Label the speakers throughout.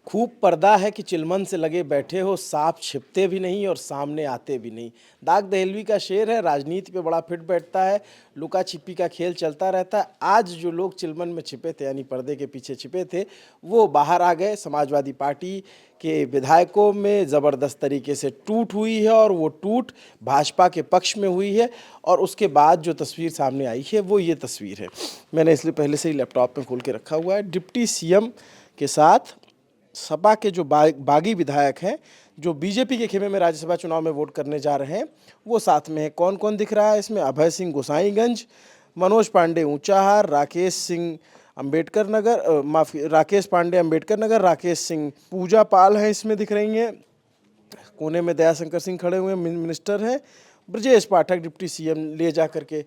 Speaker 1: खूब पर्दा है कि चिलमन से लगे बैठे हो, सांप छिपते भी नहीं और सामने आते भी नहीं। दाग दहलवी का शेर है, राजनीति पे बड़ा फिट बैठता है, लुका छिपी का खेल चलता रहता है। आज जो लोग चिलमन में छिपे थे यानी पर्दे के पीछे छिपे थे, वो बाहर आ गए। समाजवादी पार्टी के विधायकों में ज़बरदस्त तरीके से टूट हुई है और वो टूट भाजपा के पक्ष में हुई है। और उसके बाद जो तस्वीर सामने आई है वो ये तस्वीर है। मैंने इसलिए पहले से ही लैपटॉप में खोल के रखा हुआ है। डिप्टी सीएम के साथ सपा के जो बागी विधायक हैं, जो बीजेपी के खेमे में राज्यसभा चुनाव में वोट करने जा रहे हैं, वो साथ में है। कौन कौन दिख रहा है इसमें? अभय सिंह गोसाईगंज, मनोज पांडे ऊंचाहार, राकेश सिंह अंबेडकर नगर, राकेश पांडे अंबेडकर नगर, राकेश सिंह पूजा पाल हैं इसमें दिख रही हैं। कोने में दयाशंकर सिंह खड़े हुए मिनिस्टर हैं। ब्रजेश पाठक डिप्टी सीएम ले जा करके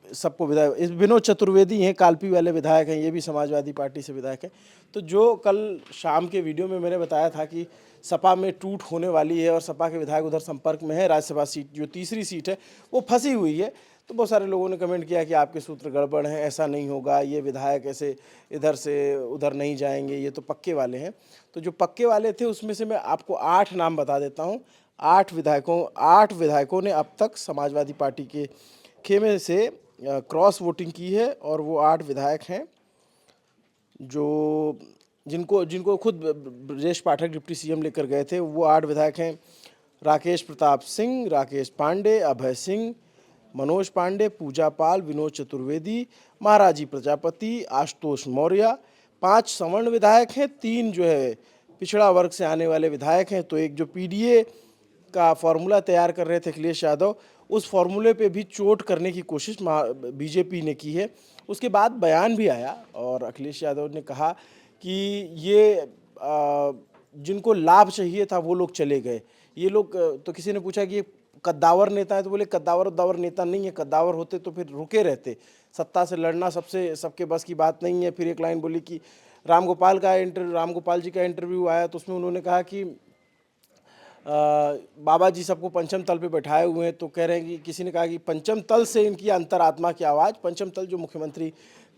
Speaker 1: सबको विधायक, इस विनोद चतुर्वेदी हैं, कालपी वाले विधायक हैं, ये भी समाजवादी पार्टी से विधायक हैं। तो जो कल शाम के वीडियो में मैंने बताया था कि सपा में टूट होने वाली है और सपा के विधायक उधर संपर्क में है, राज्यसभा सीट जो तीसरी सीट है वो फंसी हुई है, तो बहुत सारे लोगों ने कमेंट किया कि आपके सूत्र गड़बड़ हैं, ऐसा नहीं होगा, ये विधायक ऐसे इधर से उधर नहीं जाएंगे, ये तो पक्के वाले हैं। तो जो पक्के वाले थे उसमें से मैं आपको 8 नाम बता देता हूँ। 8 विधायकों ने अब तक समाजवादी पार्टी के खेमे से क्रॉस वोटिंग की है और वो 8 विधायक हैं जो जिनको जिनको खुद ब्रजेश पाठक डिप्टी सीएम लेकर गए थे। वो 8 विधायक हैं: राकेश प्रताप सिंह, राकेश पांडे, अभय सिंह, मनोज पांडे, पूजा पाल, विनोद चतुर्वेदी, महाराजी प्रजापति, आशुतोष मौर्य। 5 सवर्ण विधायक हैं, 3 जो है पिछड़ा वर्ग से आने वाले विधायक हैं। तो एक जो पीडीए का फॉर्मूला तैयार कर रहे थे अखिलेश यादव, उस फॉर्मूले पे भी चोट करने की कोशिश बीजेपी ने की है। उसके बाद बयान भी आया और अखिलेश यादव ने कहा कि ये जिनको लाभ चाहिए था वो लोग चले गए। ये लोग तो किसी ने पूछा कि ये कद्दावर नेता है, तो बोले कद्दावर उद्दावर नेता नहीं है, कद्दावर होते तो फिर रुके रहते। सत्ता से लड़ना सबके बस की बात नहीं है। फिर एक लाइन बोली कि राम गोपाल जी का इंटरव्यू आया तो उसमें उन्होंने कहा कि बाबा जी सबको पंचम तल पे बैठाए हुए हैं, तो कह रहे हैं कि किसी ने कहा कि पंचम तल से इनकी अंतरात्मा की आवाज़, पंचम तल जो मुख्यमंत्री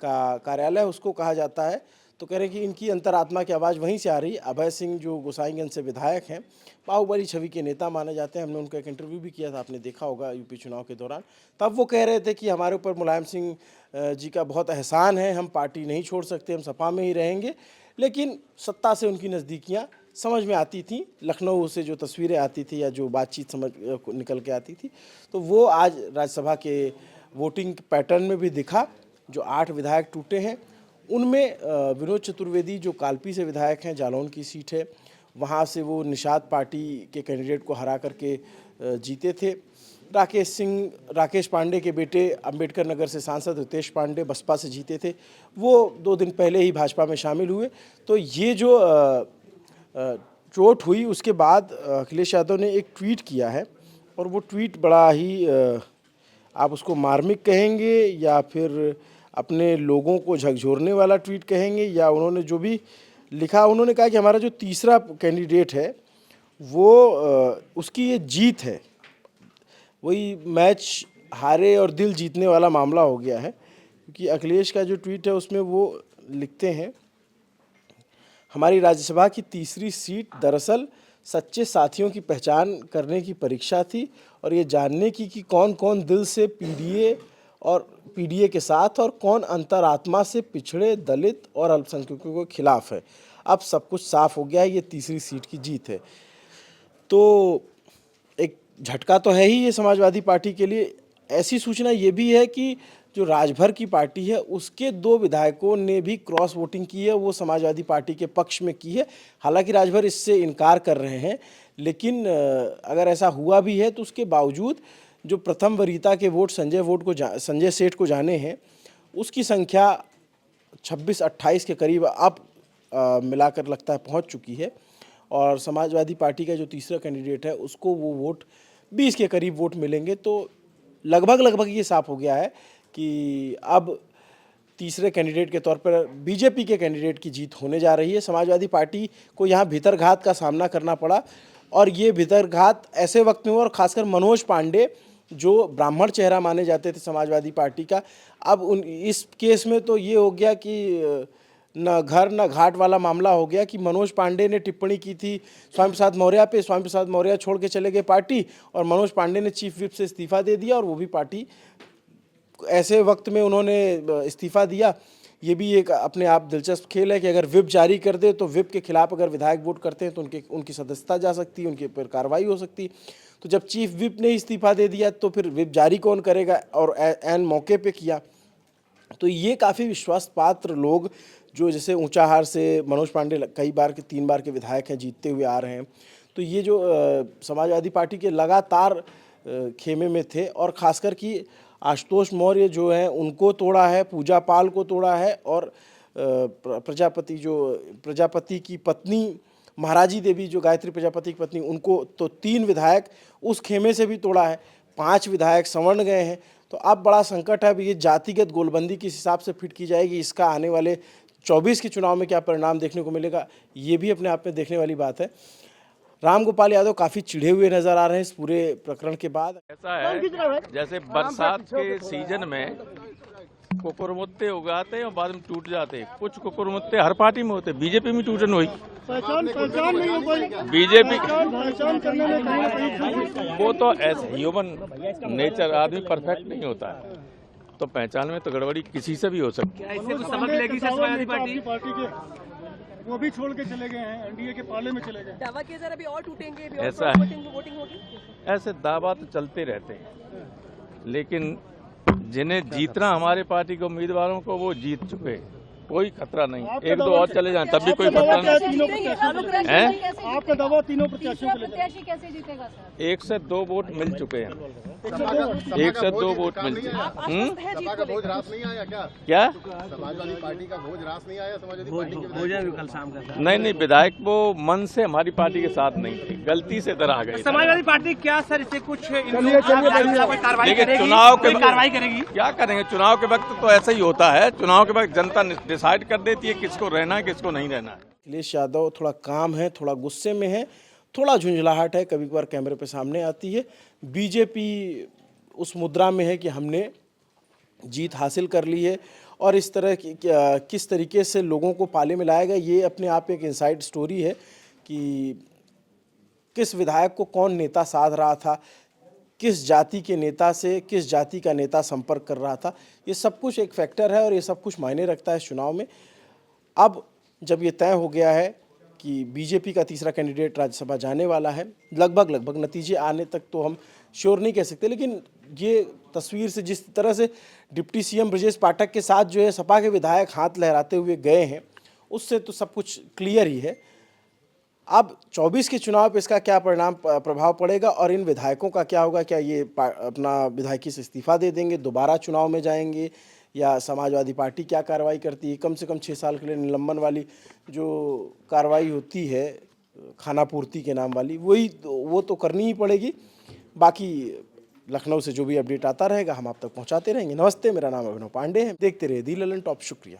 Speaker 1: का कार्यालय है उसको कहा जाता है, तो कह रहे हैं कि इनकी अंतरात्मा की आवाज़ वहीं से आ रही है। अभय सिंह जो गोसाईगंज से विधायक हैं, बाहुबली छवि के नेता माने जाते हैं, हमने उनका एक इंटरव्यू भी किया था, आपने देखा होगा यूपी चुनाव के दौरान। तब वो कह रहे थे कि हमारे ऊपर मुलायम सिंह जी का बहुत एहसान है, हम पार्टी नहीं छोड़ सकते, हम सपा में ही रहेंगे। लेकिन सत्ता से उनकी नज़दीकियाँ समझ में आती थी, लखनऊ से जो तस्वीरें आती थी या जो बातचीत समझ निकल के आती थी, तो वो आज राज्यसभा के वोटिंग पैटर्न में भी दिखा। जो 8 विधायक टूटे हैं उनमें विनोद चतुर्वेदी जो कालपी से विधायक हैं, जालौन की सीट है, वहाँ से वो निषाद पार्टी के कैंडिडेट को हरा करके जीते थे। राकेश पांडे के बेटे अंबेडकर नगर से सांसद रितेश पांडे बसपा से जीते थे, वो 2 दिन पहले ही भाजपा में शामिल हुए। तो ये जो चोट हुई उसके बाद अखिलेश यादव ने एक ट्वीट किया है और वो ट्वीट बड़ा ही आप उसको मार्मिक कहेंगे या फिर अपने लोगों को झकझोरने वाला ट्वीट कहेंगे, या उन्होंने जो भी लिखा, उन्होंने कहा कि हमारा जो तीसरा कैंडिडेट है वो उसकी ये जीत है। वही मैच हारे और दिल जीतने वाला मामला हो गया है, क्योंकि अखिलेश का जो ट्वीट है उसमें वो लिखते हैं, हमारी राज्यसभा की तीसरी सीट दरअसल सच्चे साथियों की पहचान करने की परीक्षा थी और ये जानने की कि कौन कौन दिल से पीडीए के साथ और कौन अंतरात्मा से पिछड़े, दलित और अल्पसंख्यकों के खिलाफ है। अब सब कुछ साफ हो गया है, ये तीसरी सीट की जीत है। तो एक झटका तो है ही ये समाजवादी पार्टी के लिए। ऐसी सूचना ये भी है कि जो राजभर की पार्टी है उसके 2 विधायकों ने भी क्रॉस वोटिंग की है, वो समाजवादी पार्टी के पक्ष में की है। हालांकि राजभर इससे इनकार कर रहे हैं, लेकिन अगर ऐसा हुआ भी है तो उसके बावजूद जो प्रथम वरीयता के वोट संजय सेठ को जाने हैं, उसकी संख्या 26-28 के करीब अब मिलाकर लगता है पहुंच चुकी है। और समाजवादी पार्टी का जो तीसरा कैंडिडेट है उसको वो वोट 20 के करीब वोट मिलेंगे। तो लगभग ये साफ हो गया है कि अब तीसरे कैंडिडेट के तौर पर बीजेपी के कैंडिडेट की जीत होने जा रही है। समाजवादी पार्टी को यहाँ भीतरघात का सामना करना पड़ा और ये भीतरघात ऐसे वक्त में हुआ, और खासकर मनोज पांडे जो ब्राह्मण चेहरा माने जाते थे समाजवादी पार्टी का, अब इस केस में तो ये हो गया कि न घर न घाट वाला मामला हो गया कि मनोज पांडे ने टिप्पणी की थी स्वामी प्रसाद मौर्य पे, स्वामी प्रसाद मौर्य छोड़ के चले गए पार्टी और मनोज पांडे ने चीफ विप से इस्तीफा दे दिया और वो भी पार्टी ऐसे वक्त में उन्होंने इस्तीफा दिया। ये भी एक अपने आप दिलचस्प खेल है कि अगर विप जारी कर दे तो विप के खिलाफ अगर विधायक वोट करते हैं तो उनकी सदस्यता जा सकती है, उनके ऊपर कार्रवाई हो सकती है। तो जब चीफ विप ने इस्तीफा दे दिया तो फिर विप जारी कौन करेगा, और एन मौके पे किया। तो ये काफ़ी विश्वास पात्र लोग जो जैसे ऊंचाहार से मनोज पांडे कई बार के 3 बार के विधायक हैं, जीतते हुए आ रहे हैं, तो ये जो समाजवादी पार्टी के लगातार खेमे में थे और ख़ासकर कि आशुतोष मौर्य जो हैं उनको तोड़ा है, पूजा पाल को तोड़ा है, और प्रजापति की पत्नी महाराजी देवी जो गायत्री प्रजापति की पत्नी, उनको तो 3 विधायक उस खेमे से भी तोड़ा है, 5 विधायक संवर्ण गए हैं। तो अब बड़ा संकट है। अब ये जातिगत गोलबंदी किस हिसाब से फिट की जाएगी, इसका आने वाले 24 के चुनाव में क्या परिणाम देखने को मिलेगा, ये भी अपने आप में देखने वाली बात है। रामगोपाल यादव काफ़ी चिढ़े हुए नजर आ रहे हैं इस पूरे प्रकरण के बाद।
Speaker 2: ऐसा है जैसे बरसात के सीजन में कुकुरमुत्ते उगाते हैं और बाद में टूट जाते हैं। कुछ कुकुरमुत्ते हर पार्टी में होते हैं, बीजेपी में टूटन हुई, बीजेपी वो तो ऐसे ह्यूमन नेचर, आदमी परफेक्ट नहीं होता है, तो पहचान में तो गड़बड़ी किसी से भी हो सकती है।
Speaker 3: इससे कुछ सबक लेगी समाजवादी पार्टी के, वो भी छोड़ के चले गए हैं, एनडीए के पाले में चले गए।
Speaker 4: दावा किया जा रहा है अभी और टूटेंगे, अभी
Speaker 2: ऐसा
Speaker 4: और
Speaker 2: है।
Speaker 4: वोटिंग होगी।
Speaker 2: ऐसे दावा तो चलते रहते हैं, लेकिन जिन्हें जीतना हमारे पार्टी के उम्मीदवारों को वो जीत चुके, कोई खतरा नहीं। 1-2 और चले जाएं तब भी कोई खतरा नहीं है।
Speaker 3: आपका दावा तीनों प्रत्याशियों के लिए
Speaker 4: कैसे जीतेगा सर?
Speaker 2: 1 से 2 वोट मिल चुके हैं, 1 से 2 वोट मिल चुके हैं।
Speaker 5: सभा का भोज रास नहीं आया
Speaker 2: क्या
Speaker 5: समाजवादी पार्टी का भोज रास नहीं आया समाजवादी पार्टी के
Speaker 3: कल शाम का।
Speaker 2: नहीं, विधायक वो मन से हमारी पार्टी के साथ नहीं थे, गलती से इधर आ गए।
Speaker 3: समाजवादी पार्टी क्या सर इससे कुछ
Speaker 2: देखिए चुनाव के
Speaker 3: कार्रवाई करेगी?
Speaker 2: क्या करेंगे, चुनाव के वक्त तो ऐसा ही होता है। चुनाव के वक्त जनता डिसाइड कर देती है किसको रहना है किसको नहीं रहना है।
Speaker 1: अखिलेश यादव थोड़ा काम है, थोड़ा गुस्से में है, थोड़ा झुंझलाहट है, कभी कभार कैमरे पे सामने आती है। बीजेपी उस मुद्रा में है कि हमने जीत हासिल कर ली है, और इस तरह की किस तरीके से लोगों को पाले में लाएगा, ये अपने आप एक इनसाइड स्टोरी है कि किस विधायक को कौन नेता साध रहा था, किस जाति के नेता से किस जाति का नेता संपर्क कर रहा था, ये सब कुछ एक फैक्टर है और ये सब कुछ मायने रखता है इस चुनाव में। अब जब ये तय हो गया है कि बीजेपी का तीसरा कैंडिडेट राज्यसभा जाने वाला है, लगभग नतीजे आने तक तो हम श्योर नहीं कह सकते, लेकिन ये तस्वीर से जिस तरह से डिप्टी सीएम ब्रजेश पाठक के साथ जो है सपा के विधायक हाथ लहराते हुए गए हैं, उससे तो सब कुछ क्लियर ही है। अब 24 के चुनाव पे इसका क्या प्रभाव पड़ेगा और इन विधायकों का क्या होगा, क्या ये अपना विधायकी से इस्तीफा दे देंगे, दोबारा चुनाव में जाएंगे, या समाजवादी पार्टी क्या कार्रवाई करती है। कम से कम 6 साल के लिए निलंबन वाली जो कार्रवाई होती है खाना पूर्ति के नाम वाली, वो तो करनी ही पड़ेगी। बाकी लखनऊ से जो भी अपडेट आता रहेगा हम आप तक पहुंचाते रहेंगे। नमस्ते, मेरा नाम अभिनव पांडे है, देखते रहिए दी ललन टॉप। शुक्रिया।